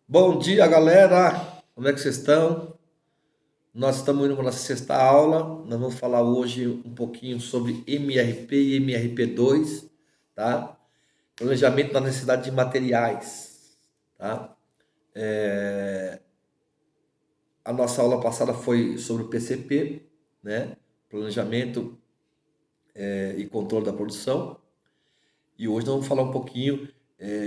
Bom dia, galera! Como é que vocês estão? Nós estamos indo para a nossa sexta aula. Nós vamos falar hoje um pouquinho sobre MRP e MRP2, tá? Planejamento da necessidade de materiais, tá? A nossa aula passada foi sobre o PCP, né? Planejamento e controle da produção. E hoje nós vamos falar um pouquinho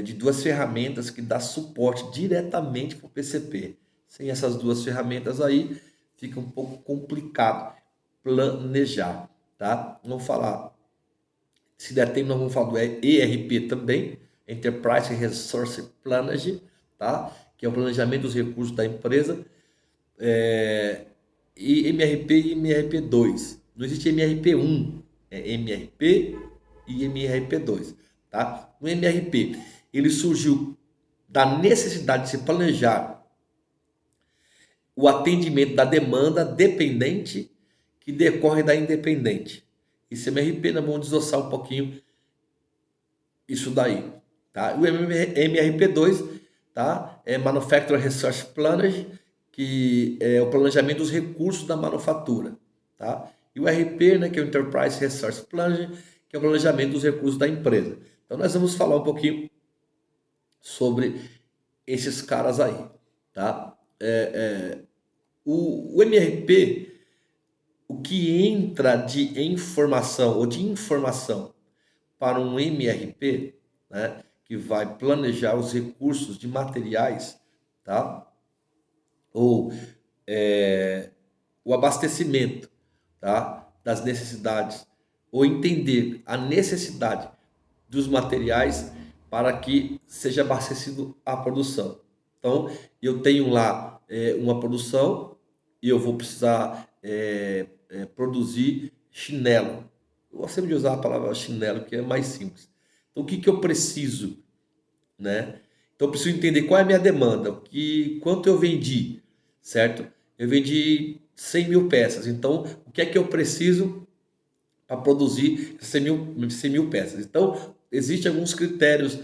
de duas ferramentas que dá suporte diretamente para o PCP. Sem essas duas ferramentas aí, fica um pouco complicado planejar, tá? Vamos falar, se der tempo, nós vamos falar do ERP também, Enterprise Resource Planning, tá? Que é o planejamento dos recursos da empresa. E MRP e MRP2. Não existe MRP1, é MRP e MRP2, tá? O MRP, ele surgiu da necessidade de se planejar o atendimento da demanda dependente que decorre da independente. Esse MRP, nós vamos desossar um pouquinho isso daí, tá? O MRP2, tá? É Manufacturing Resource Planning, que é o planejamento dos recursos da manufatura, tá? E o RP, né, que é o Enterprise Resource Planning, que é o planejamento dos recursos da empresa. Então nós vamos falar um pouquinho sobre esses caras aí, tá? O MRP, o que entra de informação ou de informação para um MRP, né, que vai planejar os recursos de materiais, tá? Ou o abastecimento, tá? Das necessidades, ou entender a necessidade dos materiais para que seja abastecido a produção. Então, eu tenho lá uma produção e eu vou precisar produzir chinelo. Eu gosto sempre de usar a palavra chinelo, que é mais simples. Então, o que, que eu preciso, né? Então, eu preciso entender qual é a minha demanda, quanto eu vendi, certo? Eu vendi 100 mil peças. Então, o que é que eu preciso para produzir 100 mil peças? Então, existem alguns critérios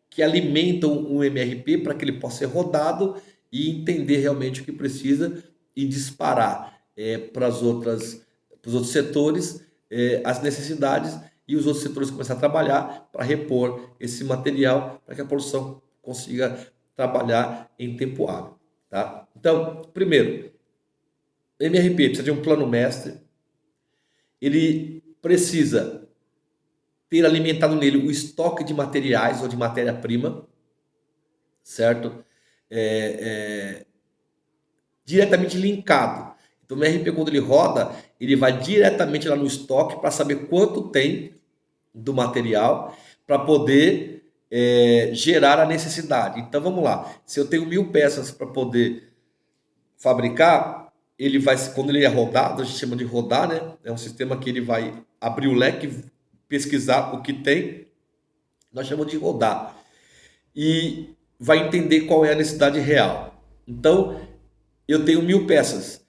que alimentam o MRP para que ele possa ser rodado e entender realmente o que precisa e disparar para os outros setores as necessidades e os outros setores começar a trabalhar para repor esse material para que a produção consiga trabalhar em tempo hábil, tá? Então, primeiro, MRP precisa de um plano mestre, ele precisa ter alimentado nele o estoque de materiais ou de matéria-prima, certo? É, diretamente linkado. Então, o MRP, quando ele roda, ele vai diretamente lá no estoque para saber quanto tem do material para poder gerar a necessidade. Então, vamos lá. Se eu tenho 1.000 peças para poder fabricar, ele vai, quando ele é rodado, a gente chama de rodar, né? É um sistema que ele vai abrir o leque, pesquisar o que tem, nós chamamos de rodar. E vai entender qual é a necessidade real. Então, eu tenho 1.000 peças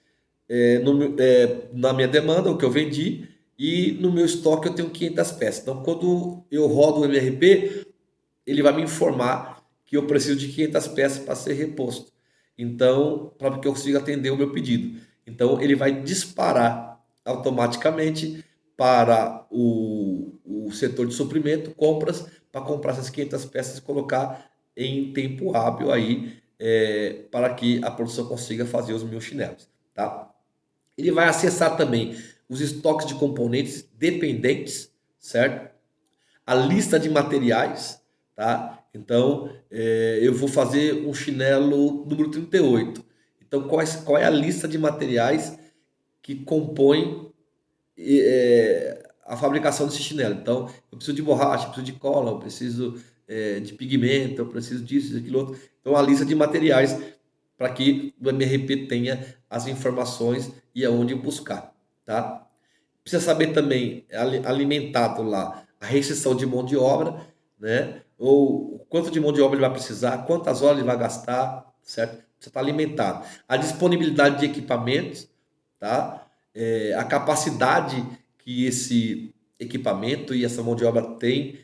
na minha demanda, o que eu vendi, e no meu estoque eu tenho 500 peças. Então, quando eu rodo o MRP, ele vai me informar que eu preciso de 500 peças para ser reposto. Então, para que eu consiga atender o meu pedido. Então, ele vai disparar automaticamente para o setor de suprimento, compras, para comprar essas 500 peças e colocar em tempo hábil aí, para que a produção consiga fazer os meus chinelos, tá? Ele vai acessar também os estoques de componentes dependentes, certo? A lista de materiais, tá? Então, eu vou fazer um chinelo número 38. Então, qual é a lista de materiais que compõem a fabricação desse chinelo? Então, eu preciso de borracha, eu preciso de cola, eu preciso de pigmento, eu preciso disso, daquilo outro. Então, a lista de materiais para que o MRP tenha as informações e aonde buscar, tá? Precisa saber também, alimentado lá, a restrição de mão de obra, né? Ou quanto de mão de obra ele vai precisar, quantas horas ele vai gastar, certo? Precisa estar alimentado. A disponibilidade de equipamentos, tá? A capacidade que esse equipamento e essa mão de obra tem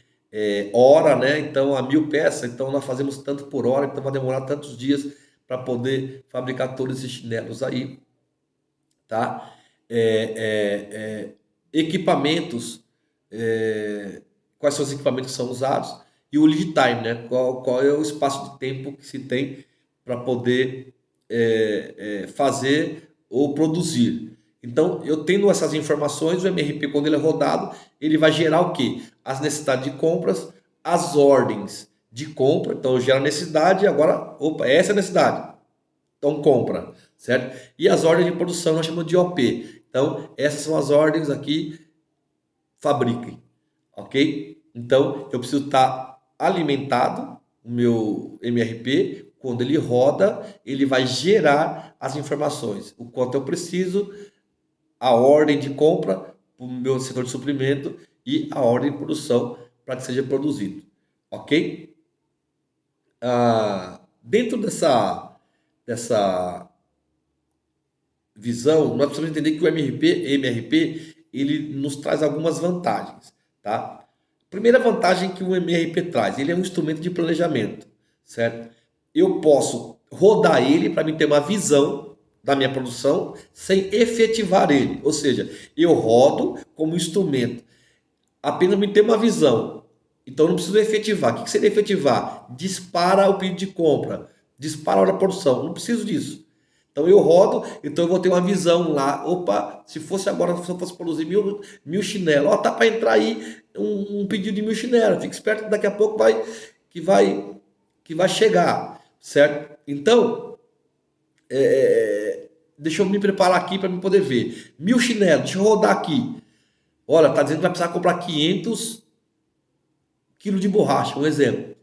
hora, né? Então, a 1.000 peças, então nós fazemos tanto por hora, então vai demorar tantos dias para poder fabricar todos esses chinelos aí, tá? Equipamentos, quais são os equipamentos que são usados e o lead time, né? Qual é o espaço de tempo que se tem para poder fazer ou produzir. Então, eu tendo essas informações, o MRP, quando ele é rodado, ele vai gerar o quê? As necessidades de compras, as ordens de compra. Então, eu gero a necessidade e agora, opa, essa é a necessidade. Então, compra, certo? E as ordens de produção nós chamamos de OP. Então, essas são as ordens aqui, fabriquem, ok? Então, eu preciso estar alimentado, o meu MRP, quando ele roda, ele vai gerar as informações, o quanto eu preciso, a ordem de compra para o meu setor de suprimento e a ordem de produção para que seja produzido, ok? Dentro dessa visão, nós precisamos entender que o MRP ele nos traz algumas vantagens, tá? Primeira vantagem que o MRP traz, ele é um instrumento de planejamento, certo? Eu posso rodar ele para me ter uma visão da minha produção sem efetivar ele, ou seja, eu rodo como instrumento, apenas me ter uma visão. Então eu não preciso efetivar. O que seria efetivar? Dispara o pedido de compra, dispara a hora da produção. Não preciso disso. Então eu rodo, então eu vou ter uma visão lá. Opa, se fosse agora, se eu fosse produzir mil chinelos, ó, tá para entrar aí um pedido de 1.000 chinelos. Fique esperto, daqui a pouco que vai chegar, certo? Então, deixa eu me preparar aqui para me poder ver. 1.000 chinelos, deixa eu rodar aqui. Olha, tá dizendo que vai precisar comprar 500 quilos de borracha, um exemplo,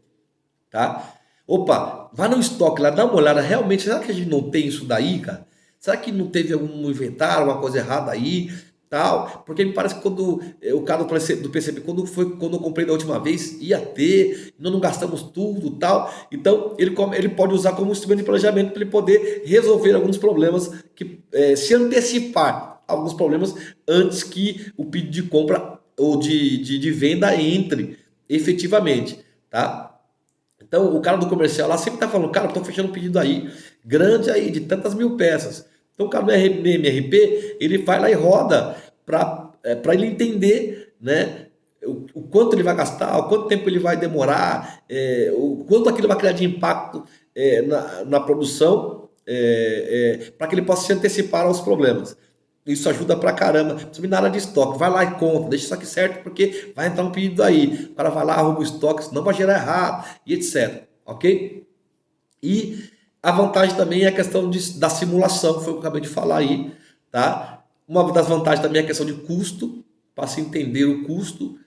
tá? Opa, vai no estoque lá, dá uma olhada, realmente, será que a gente não tem isso daí, cara? Será que não teve algum inventário, alguma coisa errada aí, tal? Porque me parece que quando o cara do PCB, quando eu comprei da última vez, ia ter, nós não gastamos tudo, tal. Então, ele pode usar como instrumento de planejamento para ele poder resolver alguns problemas, se antecipar alguns problemas antes que o pedido de compra ou de venda entre efetivamente, tá? Então, o cara do comercial lá sempre tá falando, cara, estou fechando um pedido aí, grande aí, de tantas 1.000 peças. Então, o cara do MRP, ele vai lá e roda para ele entender, né, o quanto ele vai gastar, o quanto tempo ele vai demorar, o quanto aquilo vai criar de impacto na produção, para que ele possa se antecipar aos problemas. Isso ajuda pra caramba, principalmente na área de estoque. Vai lá e conta, deixa isso aqui certo, porque vai entrar um pedido aí. O cara vai lá, arruma o estoque, senão vai gerar errado, e etc. Ok? E a vantagem também é a questão da simulação, que foi o que eu acabei de falar aí, tá? Uma das vantagens também é a questão de custo, para se entender o custo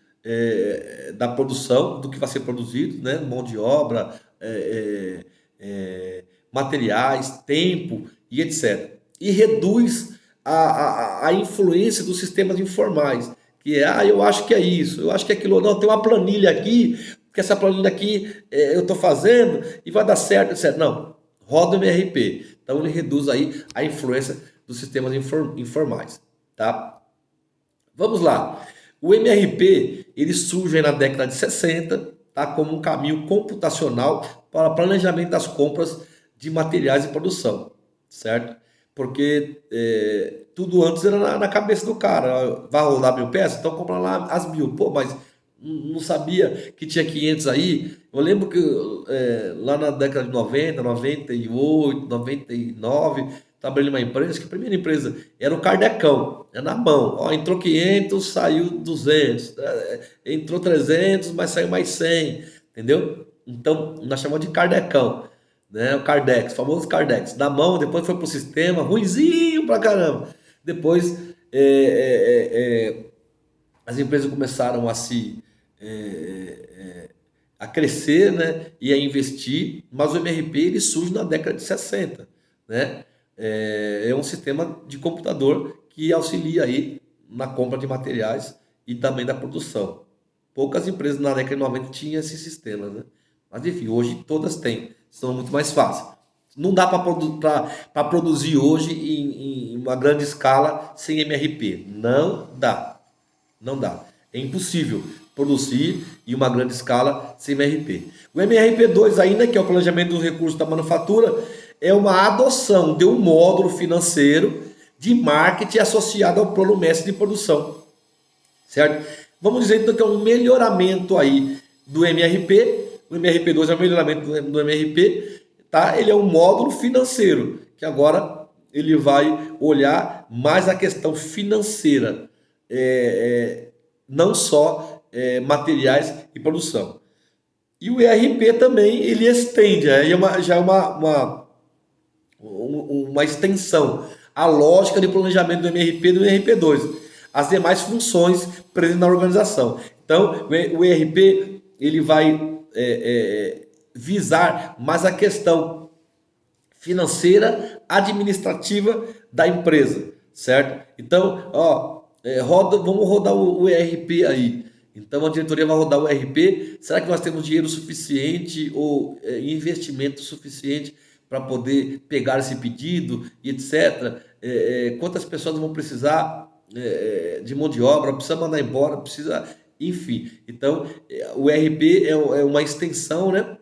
da produção, do que vai ser produzido, né? Mão de obra, materiais, tempo e etc. E reduz a influência dos sistemas informais, que eu acho que é isso, eu acho que é aquilo, não, tem uma planilha aqui, que essa planilha aqui eu estou fazendo e vai dar certo, etc. Não, roda o MRP. Então ele reduz aí a influência dos sistemas informais, tá? Vamos lá. O MRP, ele surge na década de 60, tá, como um caminho computacional para planejamento das compras de materiais de produção, certo? Porque tudo antes era na cabeça do cara. Vai rodar 1.000 peças? Então compra lá as 1.000. Pô, mas não sabia que tinha 500 aí. Eu lembro que lá na década de 90, 98, 99, trabalhei numa empresa, que a primeira empresa era o Kardecão, é na mão. Ó, entrou 500, saiu 200. Entrou 300, mas saiu mais 100, entendeu? Então, nós chamamos de Kardecão, né? O Kardex, o famoso Kardex. Na mão, depois foi pro sistema, ruinzinho pra caramba. Depois, as empresas começaram a crescer, né, e a investir, mas o MRP ele surge na década de 60, né? É um sistema de computador que auxilia aí na compra de materiais e também da produção. Poucas empresas na década de 90 tinham esse sistema, né? Mas enfim, hoje todas têm, são muito mais fáceis. Não dá para produzir hoje em uma grande escala sem MRP. Não dá. Não dá. É impossível. produzir em uma grande escala sem MRP. O MRP2 ainda, que é o planejamento dos recursos da manufatura, é uma adoção de um módulo financeiro de marketing associado ao plano mestre de produção, certo? Vamos dizer então que é um melhoramento aí do MRP. O MRP2 é um melhoramento do MRP, tá? Ele é um módulo financeiro que agora ele vai olhar mais a questão financeira, não só materiais e produção. E o ERP também ele estende, já é uma extensão a lógica de planejamento do MRP e do ERP2, as demais funções presentes na organização. Então, o ERP ele vai visar mais a questão financeira, administrativa da empresa, certo? Então, vamos rodar o ERP aí. Então, a diretoria vai rodar o ERP. Será que nós temos dinheiro suficiente ou investimento suficiente para poder pegar esse pedido e etc. Quantas pessoas vão precisar de mão de obra, precisa mandar embora, precisa, enfim. Então, o ERP é uma extensão, né,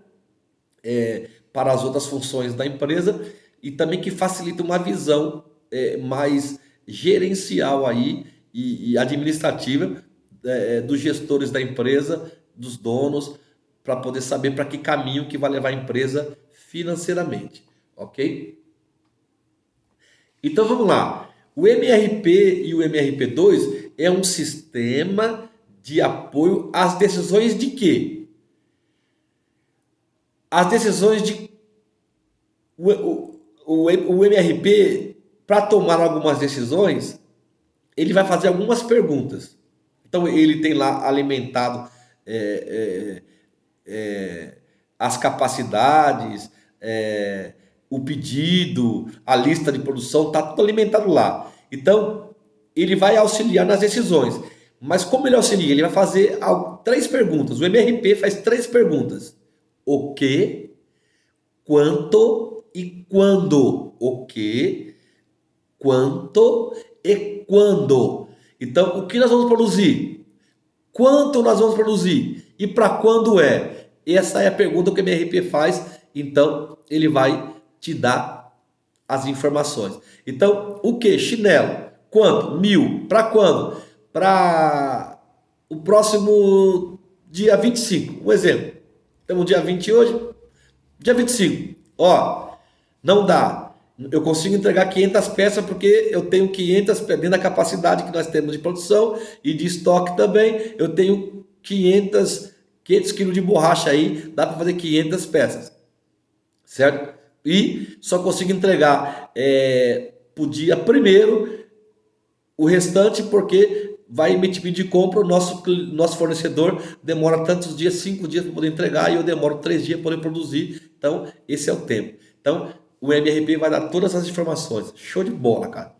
para as outras funções da empresa e também que facilita uma visão mais gerencial aí e administrativa dos gestores da empresa, dos donos, para poder saber para que caminho que vai levar a empresa financeiramente, ok? Então vamos lá. O MRP e o MRP2 é um sistema de apoio às decisões de quê? As decisões de... O MRP, para tomar algumas decisões, ele vai fazer algumas perguntas. Então ele tem lá alimentado as capacidades, o pedido, a lista de produção, está tudo alimentado lá. Então, ele vai auxiliar nas decisões. Mas como ele auxilia? Ele vai fazer 3 perguntas. O MRP faz 3 perguntas. O que, quanto e quando. O que, quanto e quando. Então, o que nós vamos produzir? Quanto nós vamos produzir? E para quando é? Essa é a pergunta que o MRP faz. Então, ele vai te dar as informações. Então, o que? Chinelo. Quanto? 1.000. Para quando? Para o próximo dia 25. Um exemplo. Temos dia 20 hoje. Dia 25. Não dá. Eu consigo entregar 500 peças porque eu tenho 500 dentro da capacidade que nós temos de produção e de estoque também. Eu tenho 500 quilos de borracha aí, dá para fazer 500 peças, certo? E só consigo entregar pro dia 1º o restante porque vai emitir pedido de compra, o nosso fornecedor demora tantos dias, 5 dias para poder entregar e eu demoro 3 dias para poder produzir. Então, esse é o tempo. Então, o MRP vai dar todas as informações. Show de bola, cara.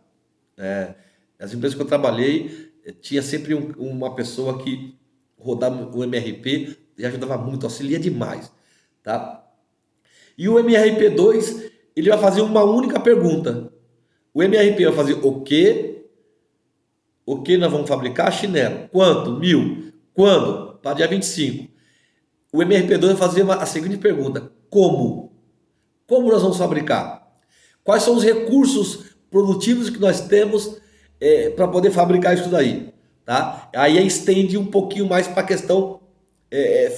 As empresas que eu trabalhei, tinha sempre uma pessoa que rodava o MRP e ajudava muito, auxilia demais, tá? E o MRP2, ele vai fazer uma única pergunta. O MRP vai fazer o que nós vamos fabricar? Chinelo. Quanto? 1.000. Quando? Para dia 25. O MRP2 vai fazer a seguinte pergunta. Como? Como nós vamos fabricar? Quais são os recursos produtivos que nós temos para poder fabricar isso daí? Tá? Aí não um pouquinho mais para a questão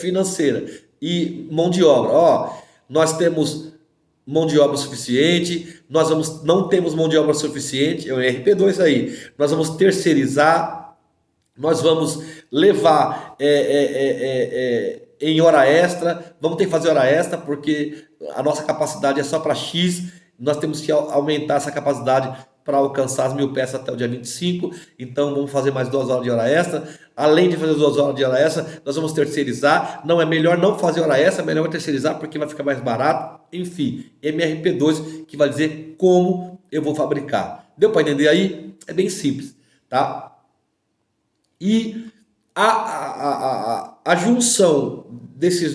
financeira e mão de obra. Nós temos mão de obra suficiente, não temos mão de obra suficiente, é o RP2 aí. Nós vamos terceirizar, nós vamos levar em hora extra, vamos ter que fazer hora extra porque a nossa capacidade é só para X, nós temos que aumentar essa capacidade para alcançar as 1.000 peças até o dia 25, então vamos fazer mais 2 horas de hora extra. Além de fazer 2 horas de hora extra, nós vamos terceirizar. Não é melhor não fazer hora extra, é melhor terceirizar porque vai ficar mais barato. Enfim, MRP2 que vai dizer como eu vou fabricar. Deu para entender aí? É bem simples, tá? E a junção desse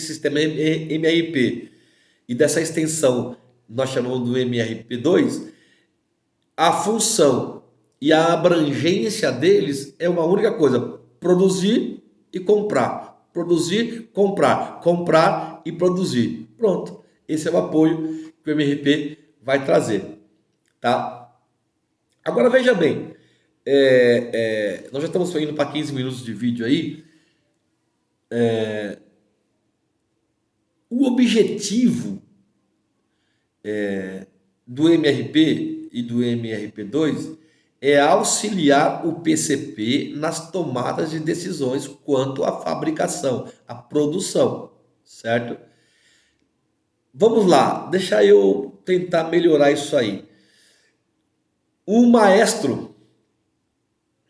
sistema MRP e dessa extensão, nós chamamos do MRP2, a função e a abrangência deles é uma única coisa: produzir e comprar. Produzir, comprar. Comprar e produzir. Pronto. Esse é o apoio que o MRP vai trazer. Tá? Agora veja bem. Nós já estamos indo para 15 minutos de vídeo aí. O objetivo do MRP e do MRP2 é auxiliar o PCP nas tomadas de decisões quanto à fabricação, à produção, certo? Vamos lá, deixa eu tentar melhorar isso aí. O maestro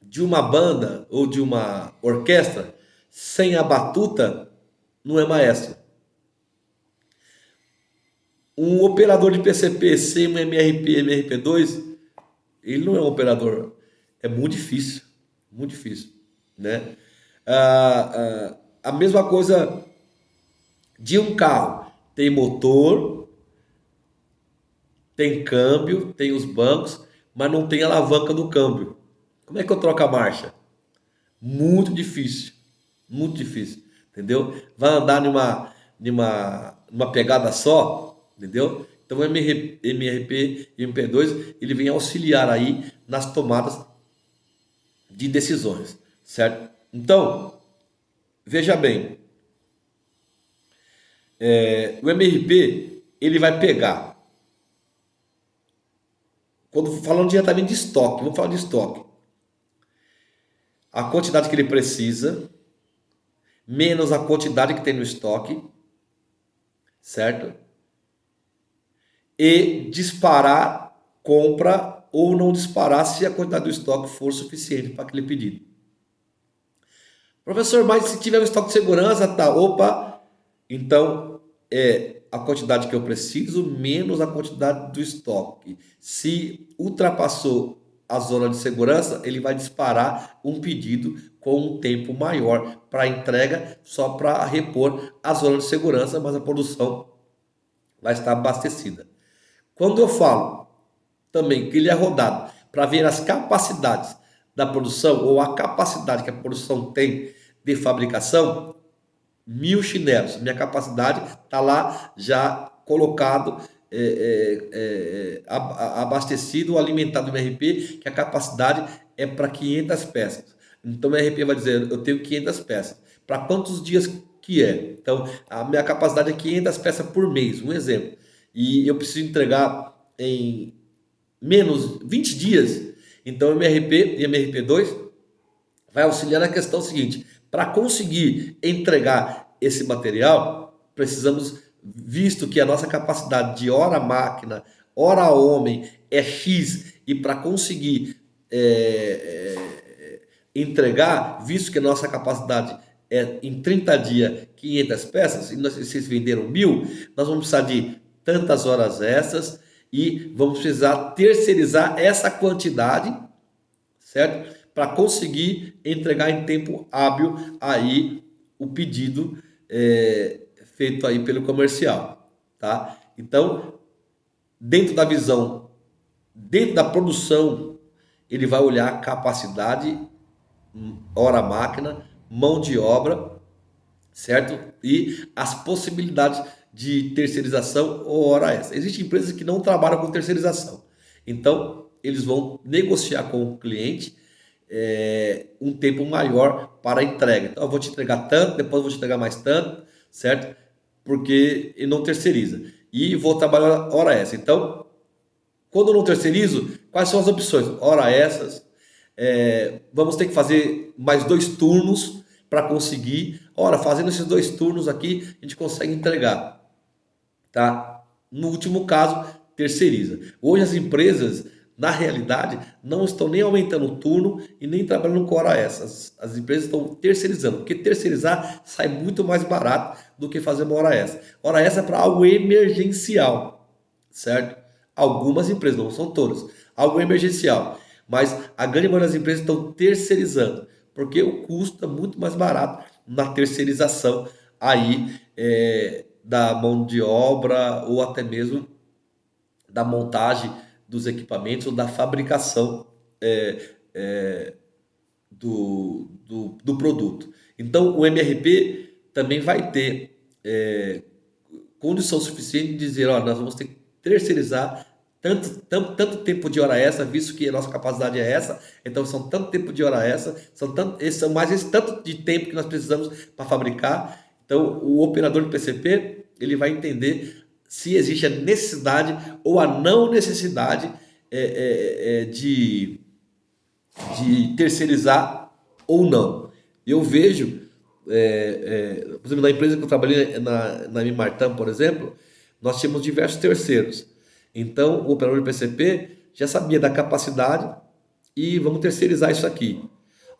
de uma banda ou de uma orquestra sem a batuta não é maestro. Um operador de PCP sem um MRP, MRP2, ele não é um operador. É muito difícil, né? A mesma coisa de um carro. Tem motor, tem câmbio, tem os bancos, mas não tem alavanca do câmbio. Como é que eu troco a marcha? Muito difícil, entendeu? Vai andar numa pegada só, entendeu? Então o MRP e MP2 ele vem auxiliar aí nas tomadas de decisões, certo? Então, veja bem, o MRP ele vai pegar, quando falando diretamente de estoque, vamos falar de estoque, a quantidade que ele precisa, menos a quantidade que tem no estoque, certo? E disparar compra ou não disparar se a quantidade do estoque for suficiente para aquele pedido. Professor, mas se tiver um estoque de segurança, tá, opa, então é a quantidade que eu preciso menos a quantidade do estoque. Se ultrapassou a zona de segurança, ele vai disparar um pedido com um tempo maior para entrega, só para repor a zona de segurança, mas a produção vai estar abastecida. Quando eu falo também que ele é rodado para ver as capacidades da produção ou a capacidade que a produção tem de fabricação, 1000 chinelos. Minha capacidade está lá já colocado, abastecido, alimentado no MRP, que a capacidade é para 500 peças. Então o MRP vai dizer, eu tenho 500 peças. Para quantos dias que é? Então a minha capacidade é 500 peças por mês, um exemplo. E eu preciso entregar em menos 20 dias. Então MRP e MRP2 vai auxiliar na questão seguinte: para conseguir entregar esse material, precisamos, visto que a nossa capacidade de hora máquina, hora homem é X, e para conseguir entregar, visto que a nossa capacidade é em 30 dias 500 peças, e vocês venderam 1000, nós vamos precisar de tantas horas extras e vamos precisar terceirizar essa quantidade, certo? Para conseguir entregar em tempo hábil aí o pedido feito aí pelo comercial, tá? Então, dentro da visão, dentro da produção, ele vai olhar a capacidade, hora máquina, mão de obra, certo? E as possibilidades de terceirização ou hora extra. Existem empresas que não trabalham com terceirização. Então, eles vão negociar com o cliente um tempo maior para a entrega. Então, eu vou te entregar tanto, depois eu vou te entregar mais tanto, certo? Porque ele não terceiriza. E vou trabalhar hora extra. Então, quando eu não terceirizo, quais são as opções? Hora extras. Vamos ter que fazer mais 2 turnos para conseguir. Ora, fazendo esses 2 turnos aqui, a gente consegue entregar. Tá? No último caso, terceiriza. Hoje as empresas, na realidade, não estão nem aumentando o turno e nem trabalhando com hora extra. As empresas estão terceirizando, porque terceirizar sai muito mais barato do que fazer uma hora extra. Hora extra é para algo emergencial, certo? Algumas empresas, não são todas, algo emergencial. Mas a grande maioria das empresas estão terceirizando, porque o custo é muito mais barato na terceirização aí da mão de obra ou até mesmo da montagem dos equipamentos ou da fabricação do produto. Então, o MRP também vai ter condição suficiente de dizer, ó, nós vamos ter que terceirizar tanto tempo de hora extra, visto que a nossa capacidade é essa, então são tanto tempo de hora extra, são mais esse tanto de tempo que nós precisamos para fabricar. Então, o operador de PCP, ele vai entender se existe a necessidade ou a não necessidade de terceirizar ou não. Eu vejo, por exemplo, na empresa que eu trabalhei, na Mimartam, por exemplo, nós tínhamos diversos terceiros. Então, o operador de PCP já sabia da capacidade e vamos terceirizar isso aqui.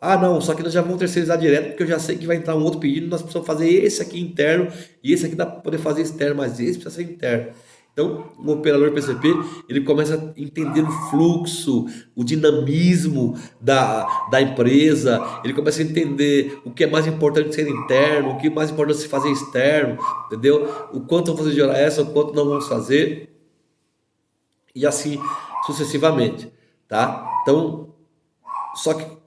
Ah, não, só que nós já vamos terceirizar direto, porque eu já sei que vai entrar um outro pedido, nós precisamos fazer esse aqui interno, e esse aqui dá para poder fazer externo, mas esse precisa ser interno. Então, o operador PCP, ele começa a entender o fluxo, o dinamismo da empresa, ele começa a entender o que é mais importante ser interno, o que é mais importante se fazer externo, entendeu? O quanto vamos fazer de hora extra, o quanto não vamos fazer, e assim sucessivamente, tá? Então, só que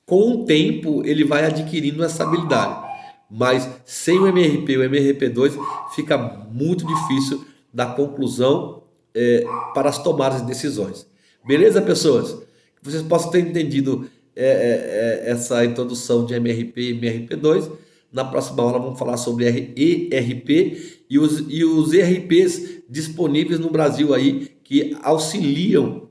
com o tempo ele vai adquirindo essa habilidade. Mas sem o MRP, o MRP2, fica muito difícil da conclusão para as tomadas de decisões. Beleza, pessoas? Que vocês possam ter entendido essa introdução de MRP e MRP2. Na próxima aula vamos falar sobre ERP e os ERPs disponíveis no Brasil aí que auxiliam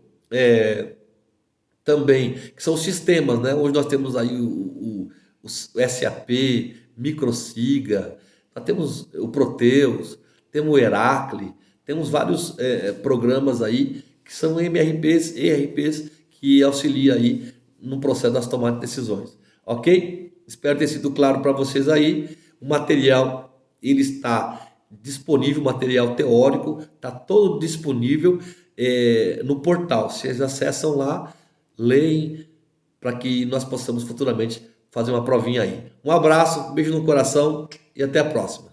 também, que são os sistemas, né? Hoje nós temos aí o SAP, Microsiga, nós temos o Proteus, temos o Heracle, temos vários programas aí que são MRPs, ERPs que auxiliam aí no processo das tomadas de decisões, ok? Espero ter sido claro para vocês aí. O material, ele está disponível, o material teórico, está todo disponível no portal. Vocês acessam lá, leem, para que nós possamos futuramente fazer uma provinha aí. Um abraço, um beijo no coração e até a próxima.